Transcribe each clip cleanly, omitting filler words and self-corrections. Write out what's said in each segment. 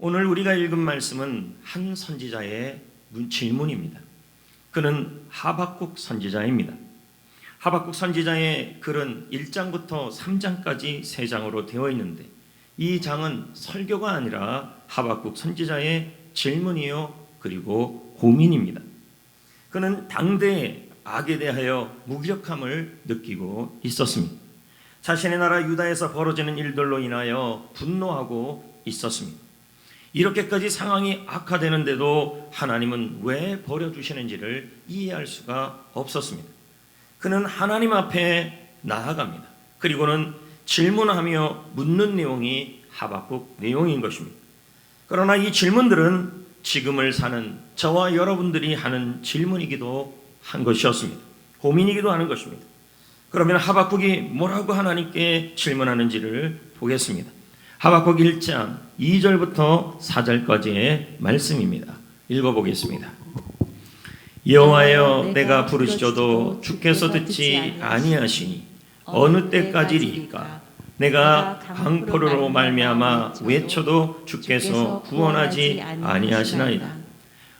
오늘 우리가 읽은 말씀은 한 선지자의 질문입니다. 그는 하박국 선지자입니다. 하박국 선지자의 글은 1장부터 3장까지 3장으로 되어 있는데 이 장은 설교가 아니라 하박국 선지자의 질문이요 그리고 고민입니다. 그는 당대의 악에 대하여 무기력함을 느끼고 있었습니다. 자신의 나라 유다에서 벌어지는 일들로 인하여 분노하고 있었습니다. 이렇게까지 상황이 악화되는데도 하나님은 왜 버려주시는지를 이해할 수가 없었습니다. 그는 하나님 앞에 나아갑니다. 그리고는 질문하며 묻는 내용이 하박국 내용인 것입니다. 그러나 이 질문들은 지금을 사는 저와 여러분들이 하는 질문이기도 한 것이었습니다. 고민이기도 하는 것입니다. 그러면 하박국이 뭐라고 하나님께 질문하는지를 보겠습니다. 하박국 1장 2절부터 4절까지의 말씀입니다. 읽어보겠습니다. 여호와여, 내가 부르짖어도 주께서 듣지 아니하시니 어느 때까지리이까? 내가 강포로로 말미암아 외쳐도 주께서 구원하지 아니하시나이다.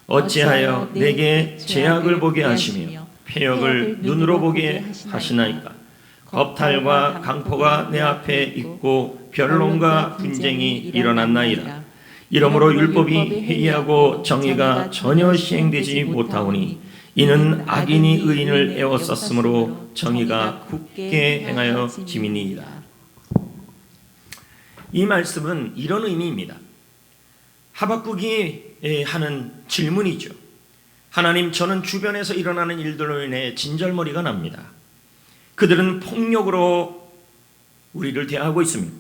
어찌하여 내게 제약을 보게 하시며 패역을 눈으로 보게 하시나이까? 겁탈과 강포가 내 앞에 있고 변론과 분쟁이 일어났나이다. 이러므로 율법이 해이하고 정의가 전혀 시행되지 못하오니 이는 악인이 의인을 애워쌌으므로 정의가 굳게 행하여 짐이니이다. 이 말씀은 이런 의미입니다. 하박국이 하는 질문이죠. 하나님, 저는 주변에서 일어나는 일들로 인해 진절머리가 납니다. 그들은 폭력으로 우리를 대하고 있습니다.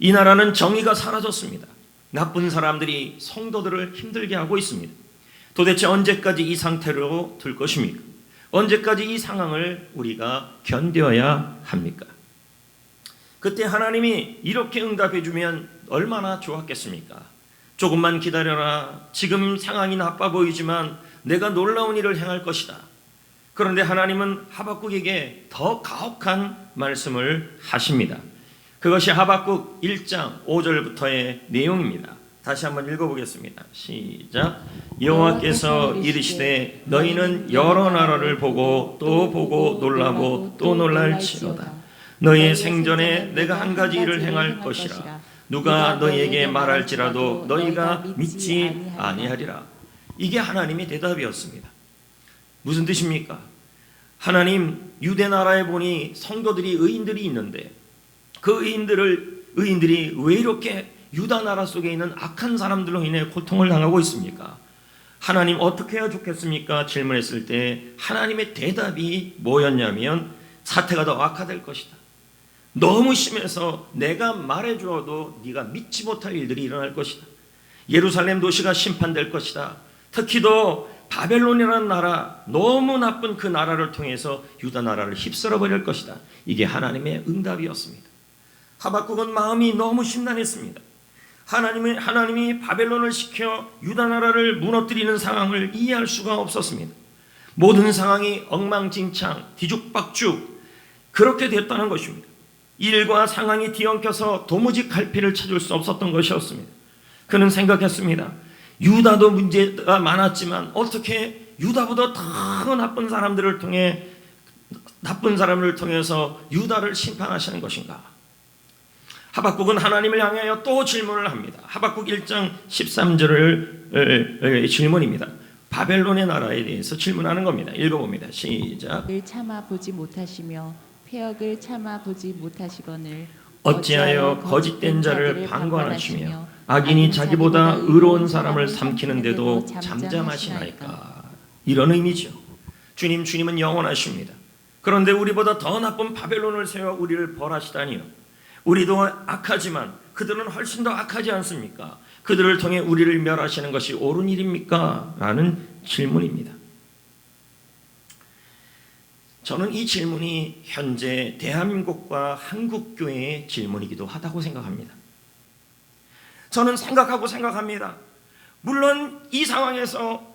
이 나라는 정의가 사라졌습니다. 나쁜 사람들이 성도들을 힘들게 하고 있습니다. 도대체 언제까지 이 상태로 둘 것입니까? 언제까지 이 상황을 우리가 견뎌야 합니까? 그때 하나님이 이렇게 응답해 주면 얼마나 좋았겠습니까? 조금만 기다려라. 지금 상황이 나빠 보이지만 내가 놀라운 일을 행할 것이다. 그런데 하나님은 하박국에게 더 가혹한 말씀을 하십니다. 그것이 하박국 1장 5절부터의 내용입니다. 다시 한번 읽어보겠습니다. 시작. 여호와께서 이르시되 너희는 여러 나라를 보고 또 보고 놀라고 또 놀랄지어다. 너희의 생전에 내가 한 가지 일을 행할 것이라. 누가 너희에게 말할지라도 너희가 믿지 아니하리라. 이게 하나님의 대답이었습니다. 무슨 뜻입니까? 하나님, 유대 나라에 보니 성도들이 의인들이 있는데 그 의인들이 왜 이렇게 유다 나라 속에 있는 악한 사람들로 인해 고통을 당하고 있습니까? 하나님, 어떻게 해야 좋겠습니까? 질문했을 때 하나님의 대답이 뭐였냐면 사태가 더 악화될 것이다. 너무 심해서 내가 말해주어도 네가 믿지 못할 일들이 일어날 것이다. 예루살렘 도시가 심판될 것이다. 특히도 바벨론이라는 나라, 너무 나쁜 그 나라를 통해서 유다 나라를 휩쓸어버릴 것이다. 이게 하나님의 응답이었습니다. 하박국은 마음이 너무 심란했습니다. 하나님이 바벨론을 시켜 유다 나라를 무너뜨리는 상황을 이해할 수가 없었습니다. 모든 상황이 엉망진창, 뒤죽박죽 그렇게 됐다는 것입니다. 일과 상황이 뒤엉켜서 도무지 갈피를 찾을 수 없었던 것이었습니다. 그는 생각했습니다. 유다도 문제가 많았지만 어떻게 유다보다 더 나쁜 사람을 통해서 유다를 심판하시는 것인가? 하박국은 하나님을 향하여 또 질문을 합니다. 하박국 1장 13절을 질문입니다. 바벨론의 나라에 대해서 질문하는 겁니다. 읽어봅니다. 시작. 을 참아 보지 못하시며 패역을 참아 보지 못하시거늘 어찌하여 거짓된 자를 방관하시며 악인이 자기보다 의로운 사람을 삼키는데도 잠잠하시나이까? 이런 의미죠. 주님은 영원하십니다. 그런데 우리보다 더 나쁜 바벨론을 세워 우리를 벌하시다니요. 우리도 악하지만 그들은 훨씬 더 악하지 않습니까? 그들을 통해 우리를 멸하시는 것이 옳은 일입니까? 라는 질문입니다. 저는 이 질문이 현재 대한민국과 한국교회의 질문이기도 하다고 생각합니다. 저는 생각합니다. 물론 이 상황에서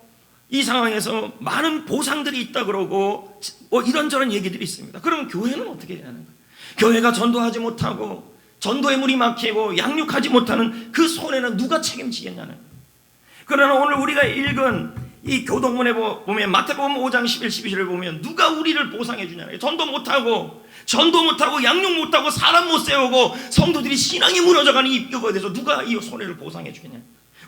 많은 보상들이 있다 그러고 이런저런 얘기들이 있습니다. 그럼 교회는 어떻게 해야 하는가? 교회가 전도하지 못하고 전도에 물이 막히고 양육하지 못하는 그 손해는 누가 책임지겠냐는 거예요. 그러나 오늘 우리가 읽은 이 교동문에 보면 마태복음 5장 11, 12절을 보면 누가 우리를 보상해 주냐는 거예요. 전도 못하고 양육 못하고 사람 못 세우고 성도들이 신앙이 무너져가는 이거에 대해서 누가 이 손해를 보상해 주겠냐.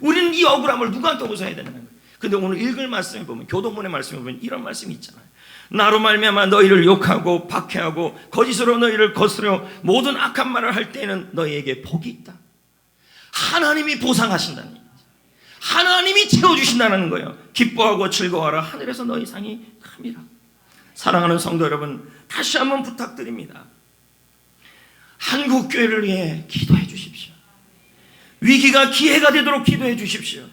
우리는 이 억울함을 누구한테 호소해야 되는 거예요. 근데 오늘 읽을 말씀에 보면 교동문의 말씀에 보면 이런 말씀이 있잖아요. 나로 말미암아 너희를 욕하고 박해하고 거짓으로 너희를 거스려 모든 악한 말을 할 때에는 너희에게 복이 있다. 하나님이 보상하신다는 얘기죠. 하나님이 채워주신다는 거예요. 기뻐하고 즐거워하라. 하늘에서 너희 상이 큽니다. 사랑하는 성도 여러분, 다시 한번 부탁드립니다. 한국교회를 위해 기도해 주십시오. 위기가 기회가 되도록 기도해 주십시오.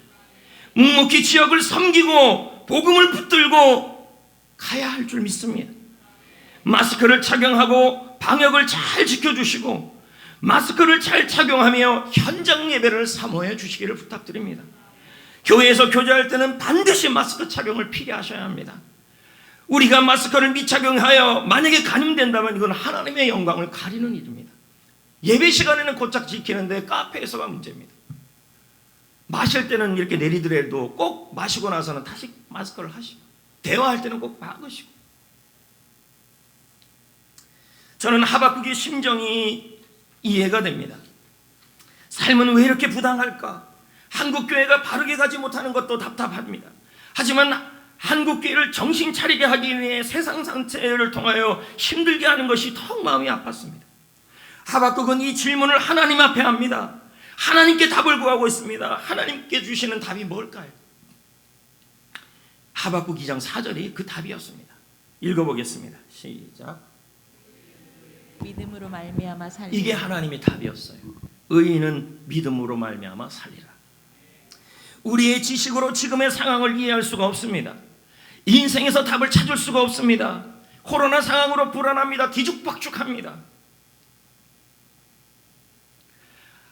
묵묵히 지역을 섬기고 복음을 붙들고 가야 할 줄 믿습니다. 마스크를 착용하고 방역을 잘 지켜주시고 마스크를 잘 착용하며 현장 예배를 사모해 주시기를 부탁드립니다. 교회에서 교제할 때는 반드시 마스크 착용을 필요하셔야 합니다. 우리가 마스크를 미착용하여 만약에 감염된다면 이건 하나님의 영광을 가리는 일입니다. 예배 시간에는 곧잘 지키는데 카페에서가 문제입니다. 마실 때는 이렇게 내리더라도 꼭 마시고 나서는 다시 마스크를 하시고 대화할 때는 꼭 막으시고. 저는 하박국의 심정이 이해가 됩니다. 삶은 왜 이렇게 부당할까? 한국교회가 바르게 가지 못하는 것도 답답합니다. 하지만 한국교회를 정신 차리게 하기 위해 세상 상태를 통하여 힘들게 하는 것이 더욱 마음이 아팠습니다. 하박국은 이 질문을 하나님 앞에 합니다. 하나님께 답을 구하고 있습니다. 하나님께 주시는 답이 뭘까요? 하박국 2장 4절이 그 답이었습니다. 읽어보겠습니다. 시작. 믿음으로 말미암아 살리라. 이게 하나님의 답이었어요. 의인은 믿음으로 말미암아 살리라. 우리의 지식으로 지금의 상황을 이해할 수가 없습니다. 인생에서 답을 찾을 수가 없습니다. 코로나 상황으로 불안합니다. 뒤죽박죽합니다.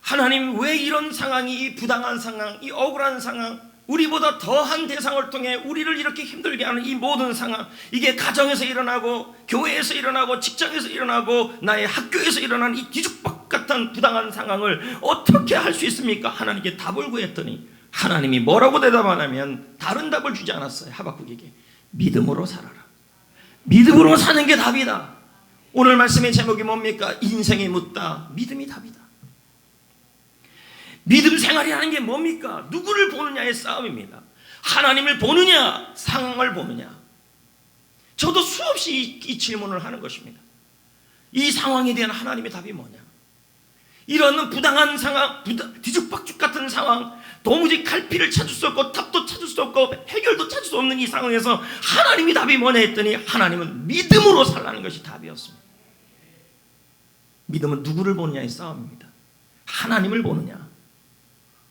하나님, 왜 이런 상황이, 이 부당한 상황, 이 억울한 상황, 우리보다 더한 대상을 통해 우리를 이렇게 힘들게 하는 이 모든 상황, 이게 가정에서 일어나고 교회에서 일어나고 직장에서 일어나고 나의 학교에서 일어나는 이 뒤죽박 같은 부당한 상황을 어떻게 할 수 있습니까? 하나님께 답을 구했더니 하나님이 뭐라고 대답하냐면 다른 답을 주지 않았어요. 하박국에게 믿음으로 살아라. 믿음으로 사는 게 답이다. 오늘 말씀의 제목이 뭡니까? 인생이 묻다. 믿음이 답이다. 믿음 생활이라는 게 뭡니까? 누구를 보느냐의 싸움입니다. 하나님을 보느냐, 상황을 보느냐. 저도 수없이 이 질문을 하는 것입니다. 이 상황에 대한 하나님의 답이 뭐냐? 이런 부당한 상황, 뒤죽박죽 같은 상황, 도무지 갈피를 찾을 수 없고 답도 찾을 수 없고 해결도 찾을 수 없는 이 상황에서 하나님이 답이 뭐냐 했더니 하나님은 믿음으로 살라는 것이 답이었습니다. 믿음은 누구를 보느냐의 싸움입니다. 하나님을 보느냐,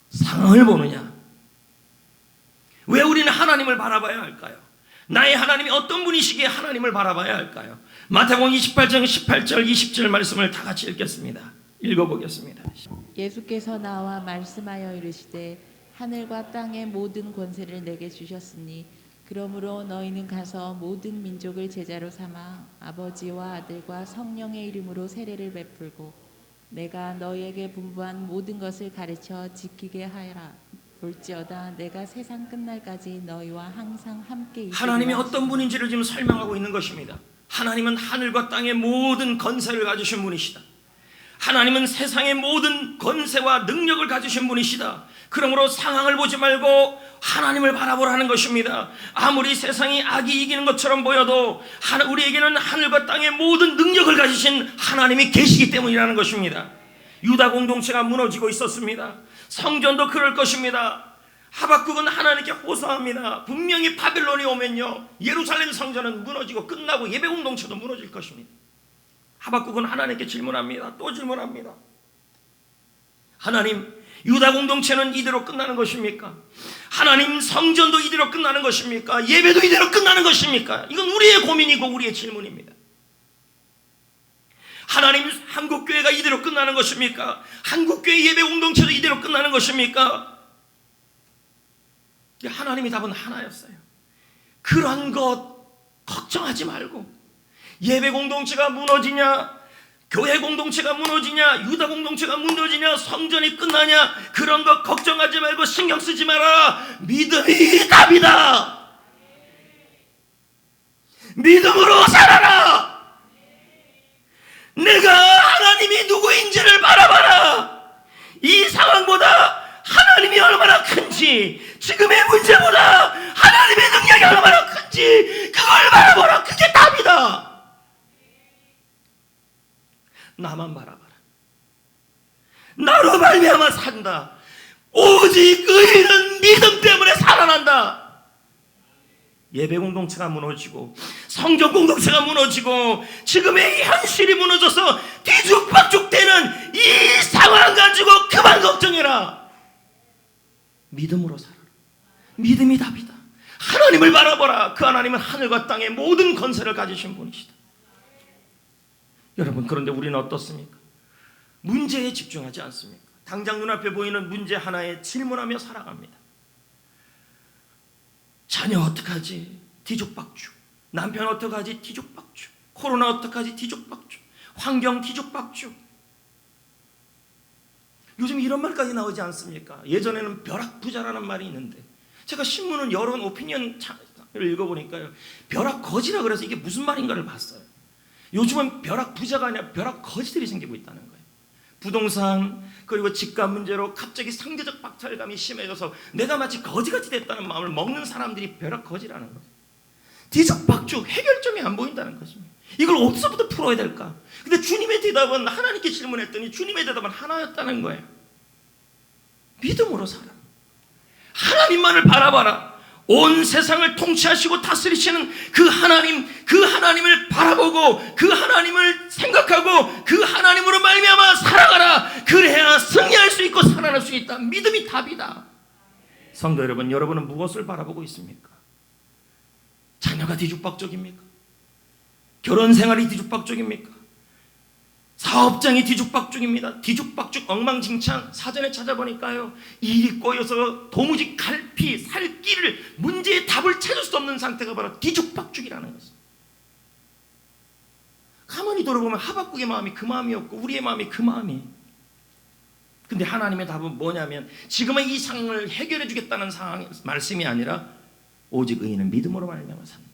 상황을 보느냐. 왜 우리는 하나님을 바라봐야 할까요? 나의 하나님이 어떤 분이시기에 하나님을 바라봐야 할까요? 마태복음 28장 18절 20절 말씀을 다 같이 읽겠습니다. 읽어보겠습니다. 예수께서 나와 말씀하여 이르시되 하늘과 땅의 모든 권세를 내게 주셨으니 그러므로 너희는 가서 모든 민족을 제자로 삼아 아버지와 아들과 성령의 이름으로 세례를 베풀고 내가 너희에게 분부한 모든 것을 가르쳐 지키게 하여라. 볼지어다 내가 세상 끝날까지 너희와 항상 함께 있으리라. 하나님이 어떤 분인지를 지금 설명하고 있는 것입니다. 하나님은 하늘과 땅의 모든 권세를 가지신 분이시다. 하나님은 세상의 모든 권세와 능력을 가지신 분이시다. 그러므로 상황을 보지 말고 하나님을 바라보라는 것입니다. 아무리 세상이 악이 이기는 것처럼 보여도 우리에게는 하늘과 땅의 모든 능력을 가지신 하나님이 계시기 때문이라는 것입니다. 유다 공동체가 무너지고 있었습니다. 성전도 그럴 것입니다. 하박국은 하나님께 호소합니다. 분명히 바벨론이 오면요, 예루살렘 성전은 무너지고 끝나고 예배 공동체도 무너질 것입니다. 하박국은 하나님께 질문합니다. 또 질문합니다. 하나님, 유다 공동체는 이대로 끝나는 것입니까? 하나님, 성전도 이대로 끝나는 것입니까? 예배도 이대로 끝나는 것입니까? 이건 우리의 고민이고 우리의 질문입니다. 하나님, 한국교회가 이대로 끝나는 것입니까? 한국교회 예배 공동체도 이대로 끝나는 것입니까? 하나님의 답은 하나였어요. 그런 것 걱정하지 말고 예배 공동체가 무너지냐, 교회 공동체가 무너지냐, 유다 공동체가 무너지냐, 성전이 끝나냐, 그런 거 걱정하지 말고 신경 쓰지 마라. 믿음이 답이다. 믿음으로 살아라. 내가 하나님이 누구인지를 바라봐라. 이 상황보다 하나님이 얼마나 큰지, 지금의 문제보다 하나님의 능력이 얼마나 큰지 그걸 바라보라. 그게 답이다. 나만 바라봐라. 나로 말미암아 산다. 오직 의인은 믿음 때문에 살아난다. 예배 공동체가 무너지고 성전 공동체가 무너지고 지금의 현실이 무너져서 뒤죽박죽되는 이 상황 가지고 그만 걱정해라. 믿음으로 살아라. 믿음이 답이다. 하나님을 바라보라. 그 하나님은 하늘과 땅의 모든 권세를 가지신 분이시다. 여러분, 그런데 우리는 어떻습니까? 문제에 집중하지 않습니까? 당장 눈앞에 보이는 문제 하나에 질문하며 살아갑니다. 자녀 어떡하지? 뒤죽박죽. 남편 어떡하지? 뒤죽박죽. 코로나 어떡하지? 뒤죽박죽. 환경 뒤죽박죽. 요즘 이런 말까지 나오지 않습니까? 예전에는 벼락부자라는 말이 있는데 제가 신문은 여러 오피니언을 읽어보니까요, 벼락거지라 그래서 이게 무슨 말인가를 봤어요. 요즘은 벼락부자가 아니라 벼락거지들이 생기고 있다는 거예요. 부동산 그리고 집값 문제로 갑자기 상대적 박탈감이 심해져서 내가 마치 거지같이 됐다는 마음을 먹는 사람들이 벼락거지라는 거예요. 뒤죽박죽, 해결점이 안 보인다는 것입니다. 이걸 어디서부터 풀어야 될까? 근데 주님의 대답은, 하나님께 질문했더니 주님의 대답은 하나였다는 거예요. 믿음으로 살아. 하나님만을 바라봐라. 온 세상을 통치하시고 다스리시는 그 하나님을 바라보고 그 하나님을 생각하고 그 하나님으로 말미암아 살아가라. 그래야 승리할 수 있고 살아날 수 있다. 믿음이 답이다. 성도 여러분, 여러분은 무엇을 바라보고 있습니까? 자녀가 뒤죽박죽입니까? 결혼 생활이 뒤죽박죽입니까? 사업장이 뒤죽박죽입니다. 뒤죽박죽 엉망진창. 사전에 찾아보니까요, 일이 꼬여서 도무지 갈피 살 길을, 문제의 답을 찾을 수 없는 상태가 바로 뒤죽박죽이라는 것입니다. 가만히 돌아보면 하박국의 마음이 그 마음이었고 우리의 마음이 그 마음이. 근데 하나님의 답은 뭐냐면, 지금의 이 상황을 해결해 주겠다는 말씀이 아니라 오직 의인은 믿음으로 말미암아 산다.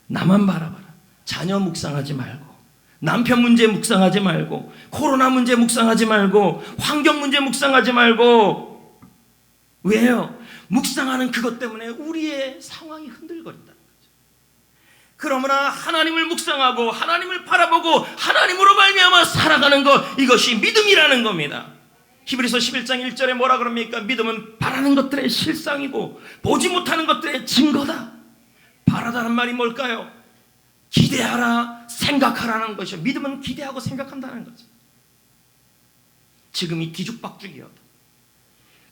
나만 바라봐라. 자녀 묵상하지 말고, 남편 문제 묵상하지 말고, 코로나 문제 묵상하지 말고, 환경 문제 묵상하지 말고. 왜요? 묵상하는 그것 때문에 우리의 상황이 흔들거린다는 거죠. 그러므로 하나님을 묵상하고 하나님을 바라보고 하나님으로 말미암아 살아가는 것, 이것이 믿음이라는 겁니다. 히브리서 11장 1절에 뭐라 그럽니까? 믿음은 바라는 것들의 실상이고 보지 못하는 것들의 증거다. 바라다는 말이 뭘까요? 기대하라, 생각하라는 것이요. 믿음은 기대하고 생각한다는 거죠. 지금이 뒤죽박죽이어도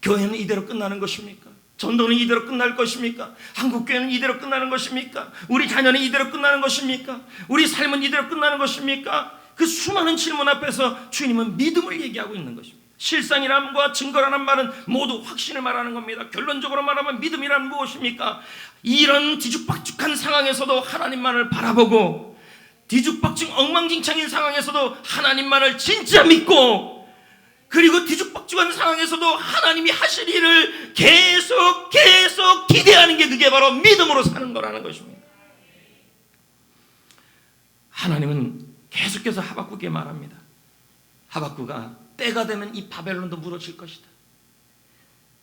교회는 이대로 끝나는 것입니까? 전도는 이대로 끝날 것입니까? 한국교회는 이대로 끝나는 것입니까? 우리 자녀는 이대로 끝나는 것입니까? 우리 삶은 이대로 끝나는 것입니까? 그 수많은 질문 앞에서 주님은 믿음을 얘기하고 있는 것입니다. 실상이란과 증거라는 말은 모두 확신을 말하는 겁니다. 결론적으로 말하면 믿음이란 무엇입니까? 이런 뒤죽박죽한 상황에서도 하나님만을 바라보고, 뒤죽박죽 엉망진창인 상황에서도 하나님만을 진짜 믿고, 그리고 뒤죽박죽한 상황에서도 하나님이 하실 일을 계속 기대하는 게, 그게 바로 믿음으로 사는 거라는 것입니다. 하나님은 계속해서 하박국에 말합니다. 하박국아, 때가 되면 이 바벨론도 무너질 것이다.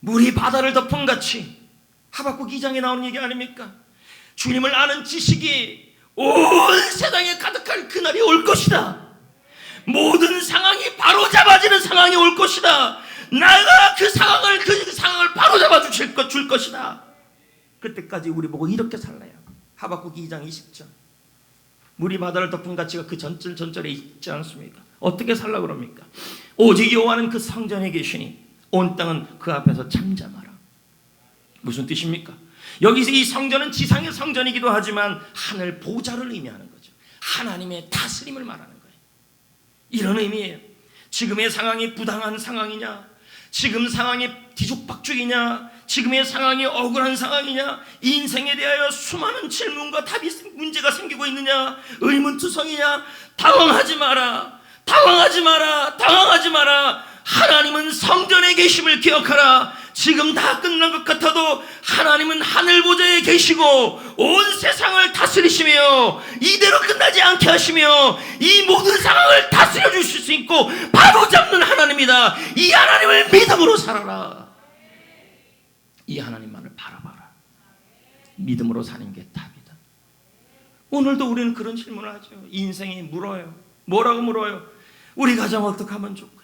물이 바다를 덮은 같이. 하박국 2장에 나오는 얘기 아닙니까? 주님을 아는 지식이 온 세상에 가득할 그날이 올 것이다. 모든 상황이 바로잡아지는 상황이 올 것이다. 나가 그 상황을 바로잡아 줄 것이다. 그때까지 우리 보고 이렇게 살라요. 하박국 2장 20절. 물이 바다를 덮은 가치가 그 전절에 있지 않습니까? 어떻게 살라 그럽니까? 오직 여호와는 그 성전에 계시니 온 땅은 그 앞에서 잠잠하라. 무슨 뜻입니까? 여기서 이 성전은 지상의 성전이기도 하지만 하늘 보좌를 의미하는 거죠. 하나님의 다스림을 말하는 거예요. 이런 의미예요. 지금의 상황이 부당한 상황이냐, 지금 상황이 뒤죽박죽이냐, 지금의 상황이 억울한 상황이냐? 인생에 대하여 수많은 질문과 답이 문제가 생기고 있느냐? 의문투성이냐? 당황하지 마라. 당황하지 마라. 당황하지 마라. 하나님은 성전에 계심을 기억하라. 지금 다 끝난 것 같아도 하나님은 하늘 보좌에 계시고 온 세상을 다스리시며 이대로 끝나지 않게 하시며 이 모든 상황을 다스려 주실 수 있고 바로잡는 하나님이다. 이 하나님을 믿음으로 살아라. 이 하나님만을 바라봐라. 믿음으로 사는 게 답이다. 오늘도 우리는 그런 질문을 하죠. 인생이 물어요. 뭐라고 물어요? 우리 가정 어떻게 하면 좋을까?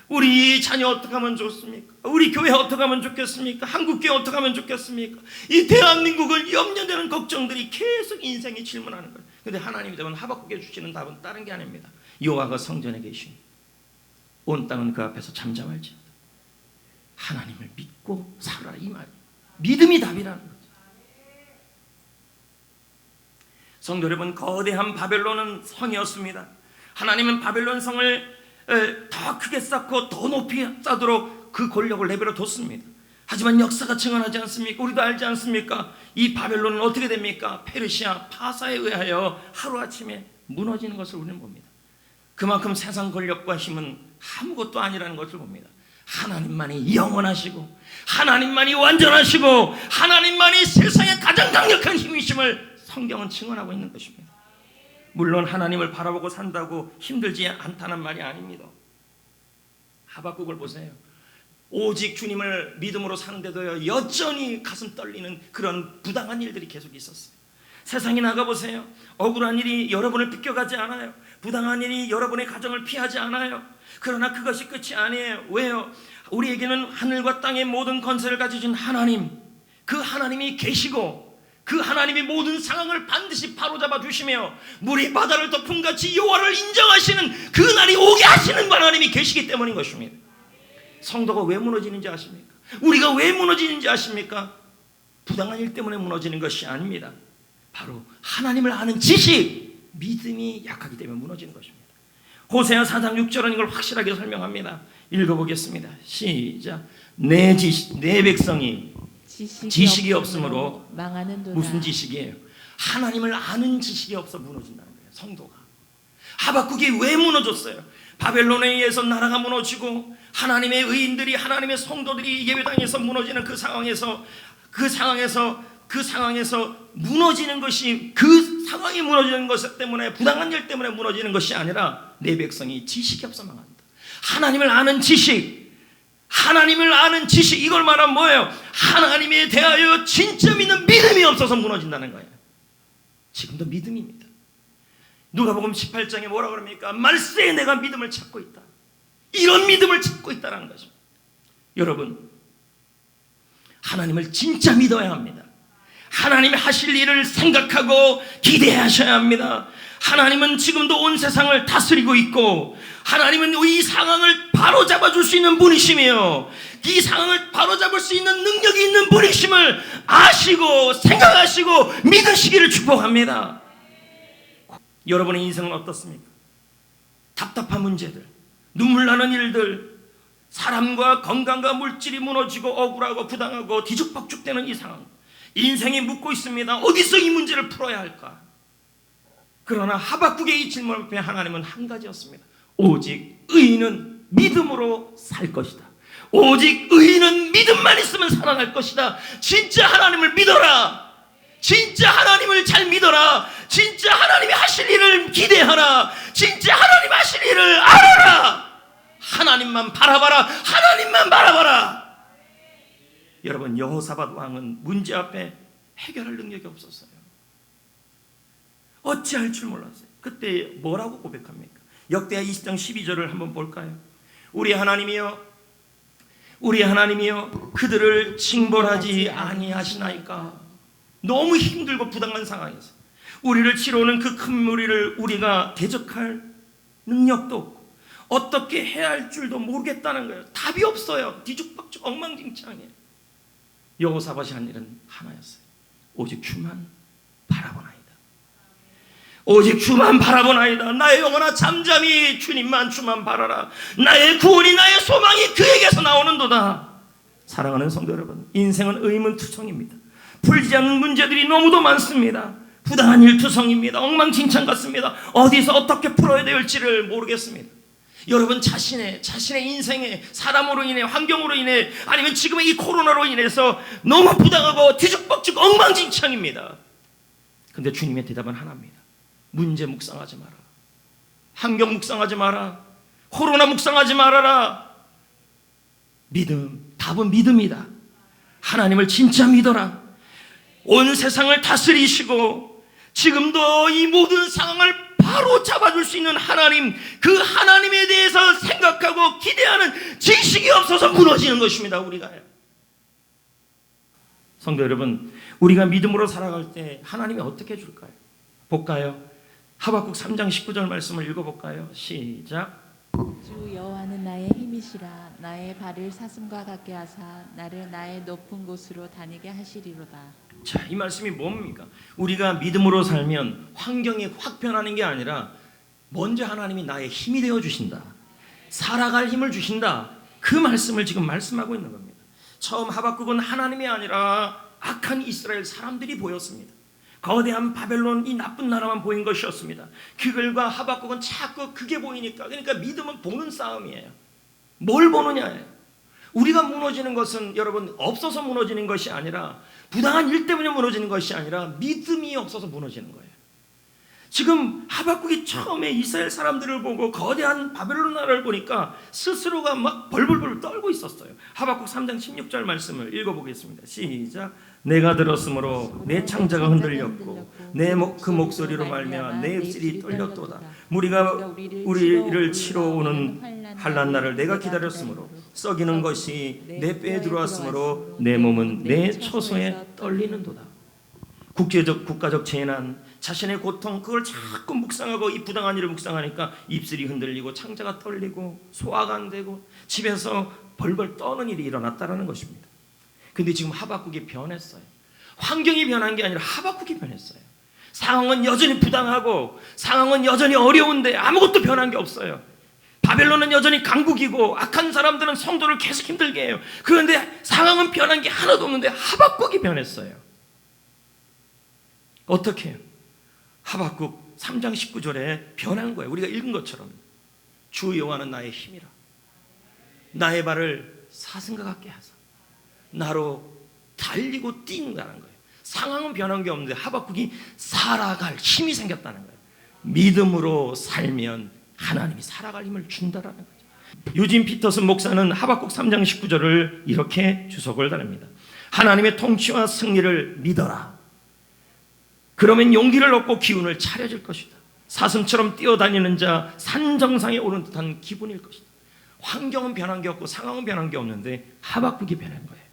우리 자녀 어떻게 하면 좋습니까? 우리 교회 어떻게 하면 좋겠습니까? 한국교회 어떻게 하면 좋겠습니까? 이 대한민국을 염려되는 걱정들이 계속 인생이 질문하는 거예요. 그런데 하나님이 되면 하박국에 주시는 답은 다른 게 아닙니다. 여호와가 성전에 계시니 온 땅은 그 앞에서 잠잠할지어다. 하나님을 믿고 살아라, 이 말이에요. 믿음이 답이라는 거죠. 성도 여러분, 거대한 바벨론은 성이었습니다. 하나님은 바벨론 성을 더 크게 쌓고 더 높이 쌓도록 그 권력을 내버려 뒀습니다. 하지만 역사가 증언하지 않습니까? 우리도 알지 않습니까? 이 바벨론은 어떻게 됩니까? 페르시아 파사에 의하여 하루아침에 무너지는 것을 우리는 봅니다. 그만큼 세상 권력과 힘은 아무것도 아니라는 것을 봅니다. 하나님만이 영원하시고 하나님만이 완전하시고 하나님만이 세상의 가장 강력한 힘이심을 성경은 증언하고 있는 것입니다. 물론 하나님을 바라보고 산다고 힘들지 않다는 말이 아닙니다. 하박국을 보세요. 오직 주님을 믿음으로 사는데도 여전히 가슴 떨리는 그런 부당한 일들이 계속 있었어요. 세상에 나가보세요. 억울한 일이 여러분을 빗겨가지 않아요. 부당한 일이 여러분의 가정을 피하지 않아요. 그러나 그것이 끝이 아니에요. 왜요? 우리에게는 하늘과 땅의 모든 권세를 가지신 하나님, 그 하나님이 계시고 그 하나님이 모든 상황을 반드시 바로잡아 주시며 물이 바다를 덮은 같이 여호와를 인정하시는 그 날이 오게 하시는 하나님이 계시기 때문인 것입니다. 성도가 왜 무너지는지 아십니까? 우리가 왜 무너지는지 아십니까? 부당한 일 때문에 무너지는 것이 아닙니다. 바로 하나님을 아는 지식, 믿음이 약하기 때문에 무너지는 것입니다. 호세아 4장 6절은 이걸 확실하게 설명합니다. 읽어보겠습니다. 시작. 내 백성이 지식이 없으므로 망하는도다. 무슨 지식이에요? 하나님을 아는 지식이 없어 무너진다는 거예요. 성도가. 하박국이 왜 무너졌어요? 바벨론에 의해서 나라가 무너지고 하나님의 의인들이, 하나님의 성도들이 예배당에서 무너지는 그 상황에서 무너지는 것이, 그 상황이 무너지는 것 때문에, 부당한 일 때문에 무너지는 것이 아니라 내 백성이 지식이 없어 망한다. 하나님을 아는 지식, 하나님을 아는 지식, 이걸 말하면 뭐예요? 하나님에 대하여 진짜 믿는 믿음이 없어서 무너진다는 거예요. 지금도 믿음입니다. 누가복음 18장에 뭐라 그럽니까? 말세에 내가 믿음을 찾고 있다. 이런 믿음을 찾고 있다는 거죠. 여러분, 하나님을 진짜 믿어야 합니다. 하나님이 하실 일을 생각하고 기대하셔야 합니다. 하나님은 지금도 온 세상을 다스리고 있고 하나님은 이 상황을 바로잡아 줄 수 있는 분이시며 이 상황을 바로잡을 수 있는 능력이 있는 분이심을 아시고 생각하시고 믿으시기를 축복합니다. 여러분의 인생은 어떻습니까? 답답한 문제들, 눈물 나는 일들, 사람과 건강과 물질이 무너지고 억울하고 부당하고 뒤죽박죽되는 이 상황, 인생이 묻고 있습니다. 어디서 이 문제를 풀어야 할까? 그러나 하박국의 이 질문 앞에 하나님은 한 가지였습니다. 오직 의인은 믿음으로 살 것이다. 오직 의인은 믿음만 있으면 살아날 것이다. 진짜 하나님을 믿어라. 진짜 하나님을 잘 믿어라. 진짜 하나님이 하실 일을 기대하라. 진짜 하나님 하실 일을 알아라. 하나님만 바라봐라. 하나님만 바라봐라. 여러분, 여호사밧 왕은 문제 앞에 해결할 능력이 없었어요. 어찌할 줄 몰랐어요. 그때 뭐라고 고백합니까? 역대하 20장 12절을 한번 볼까요? 우리 하나님이여 그들을 징벌하지 아니하시나이까. 너무 힘들고 부당한 상황에서 우리를 치러오는 그 큰 무리를 우리가 대적할 능력도 없고 어떻게 해야 할 줄도 모르겠다는 거예요. 답이 없어요. 뒤죽박죽 엉망진창이에요. 여호사밧이 한 일은 하나였어요. 오직 주만 바라보나이다. 오직 주만 바라보나이다. 나의 영혼아 잠잠히 주님만, 주만 바라라. 나의 구원이, 나의 소망이 그에게서 나오는도다. 사랑하는 성도 여러분, 인생은 의문투성입니다. 풀리지 않는 문제들이 너무도 많습니다. 부당한 일투성입니다. 엉망진창 같습니다. 어디서 어떻게 풀어야 될지를 모르겠습니다. 여러분 자신의 인생에 사람으로 인해, 환경으로 인해, 아니면 지금의 이 코로나로 인해서 너무 부당하고 뒤죽박죽 엉망진창입니다. 근데 주님의 대답은 하나입니다. 문제 묵상하지 마라. 환경 묵상하지 마라. 코로나 묵상하지 말아라. 믿음, 답은 믿음이다. 하나님을 진짜 믿어라. 온 세상을 다스리시고 지금도 이 모든 상황을 바로 잡아줄 수 있는 하나님, 그 하나님에 대해서 생각하고 기대하는 지식이 없어서 무너지는 것입니다. 우리가요. 성도 여러분, 우리가 믿음으로 살아갈 때 하나님이 어떻게 해줄까요? 볼까요? 하박국 3장 19절 말씀을 읽어볼까요? 시작. 주 여호와는 나의 힘이시라. 나의 발을 사슴과 같게 하사 나를 나의 높은 곳으로 다니게 하시리로다. 자, 이 말씀이 뭡니까? 우리가 믿음으로 살면 환경이 확 변하는 게 아니라 먼저 하나님이 나의 힘이 되어 주신다. 살아갈 힘을 주신다. 그 말씀을 지금 말씀하고 있는 겁니다. 처음 하박국은 하나님이 아니라 악한 이스라엘 사람들이 보였습니다. 거대한 바벨론, 이 나쁜 나라만 보인 것이었습니다. 그들과 하박국은 자꾸 그게 보이니까, 그러니까 믿음은 보는 싸움이에요. 뭘 보느냐예요. 우리가 무너지는 것은 여러분 없어서 무너지는 것이 아니라, 부당한 일 때문에 무너지는 것이 아니라 믿음이 없어서 무너지는 거예요. 지금 하박국이 처음에 이스라엘 사람들을 보고 거대한 바벨론 나라를 보니까 스스로가 막 벌벌벌 떨고 있었어요. 하박국 3장 16절 말씀을 읽어보겠습니다. 시작. 내가 들었으므로 내 창자가 흔들렸고 그 목소리로 말미암아 내 입술이 떨렸도다. 무리가 우리를 치러 오는 환난 날을 내가 기다렸으므로 썩이는 것이 내 뼈에 들어왔으므로 내 몸은 내 처소에 떨리는도다. 국가적 재난, 자신의 고통, 그걸 자꾸 묵상하고 이 부당한 일을 묵상하니까 입술이 흔들리고 창자가 떨리고 소화가 안 되고 집에서 벌벌 떠는 일이 일어났다는 것입니다. 근데 지금 하박국이 변했어요. 환경이 변한 게 아니라 하박국이 변했어요. 상황은 여전히 부당하고 상황은 여전히 어려운데 아무것도 변한 게 없어요. 바벨론은 여전히 강국이고 악한 사람들은 성도를 계속 힘들게 해요. 그런데 상황은 변한 게 하나도 없는데 하박국이 변했어요. 어떻게 해요? 하박국 3장 19절에 변한 거예요. 우리가 읽은 것처럼 주 여호와는 나의 힘이라. 나의 발을 사슴과 같게 하사 나로 달리고 뛴다는 거예요. 상황은 변한 게 없는데 하박국이 살아갈 힘이 생겼다는 거예요. 믿음으로 살면 하나님이 살아갈 힘을 준다라는 거죠. 유진 피터슨 목사는 하박국 3장 19절을 이렇게 주석을 달합니다. 하나님의 통치와 승리를 믿어라. 그러면 용기를 얻고 기운을 차려질 것이다. 사슴처럼 뛰어다니는 자 산 정상에 오른 듯한 기분일 것이다. 환경은 변한 게 없고 상황은 변한 게 없는데 하박국이 변한 거예요.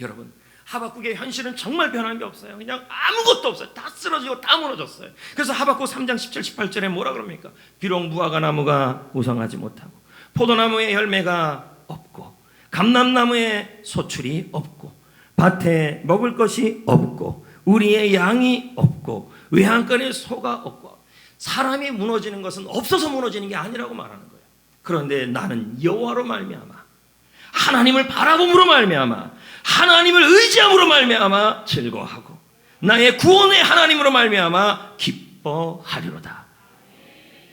여러분, 하박국의 현실은 정말 변한 게 없어요. 그냥 아무것도 없어요. 다 쓰러지고 다 무너졌어요. 그래서 하박국 3장 17, 18절에 뭐라 그럽니까? 비록 무화과 나무가 우성하지 못하고 포도나무에 열매가 없고 감람나무에 소출이 없고 밭에 먹을 것이 없고 우리의 양이 없고 외양간에 소가 없고, 사람이 무너지는 것은 없어서 무너지는 게 아니라고 말하는 거예요. 그런데 나는 여호와로 말미암아, 하나님을 바라봄으로 말미암아, 하나님을 의지함으로 말미암아 즐거워하고 나의 구원의 하나님으로 말미암아 기뻐하리로다.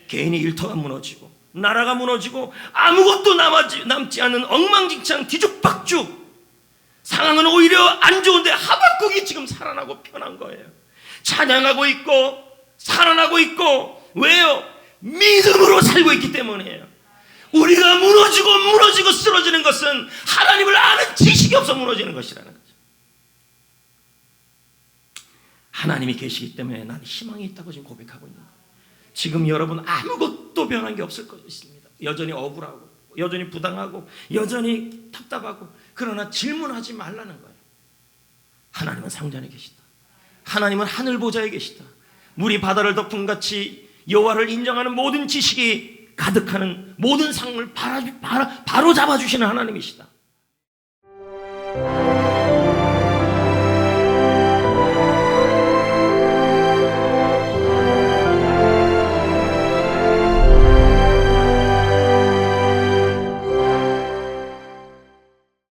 개인의 일터가 무너지고 나라가 무너지고 아무것도 남지 않은 엉망진창 뒤죽박죽 상황은 오히려 안 좋은데 하박국이 지금 살아나고 편한 거예요. 찬양하고 있고 살아나고 있고, 왜요? 믿음으로 살고 있기 때문이에요. 우리가 무너지고 쓰러지는 것은 하나님을 아는 지식이 없어 무너지는 것이라는 거죠. 하나님이 계시기 때문에 나는 희망이 있다고 지금 고백하고 있는 거예요. 지금 여러분 아무것도 변한 게 없을 것입니다. 여전히 억울하고 여전히 부당하고 여전히 답답하고, 그러나 질문하지 말라는 거예요. 하나님은 상전에 계시다. 하나님은 하늘 보좌에 계시다. 물이 바다를 덮은 같이 여호와를 인정하는 모든 지식이 가득하는 모든 상을 바로 잡아주시는 하나님이시다.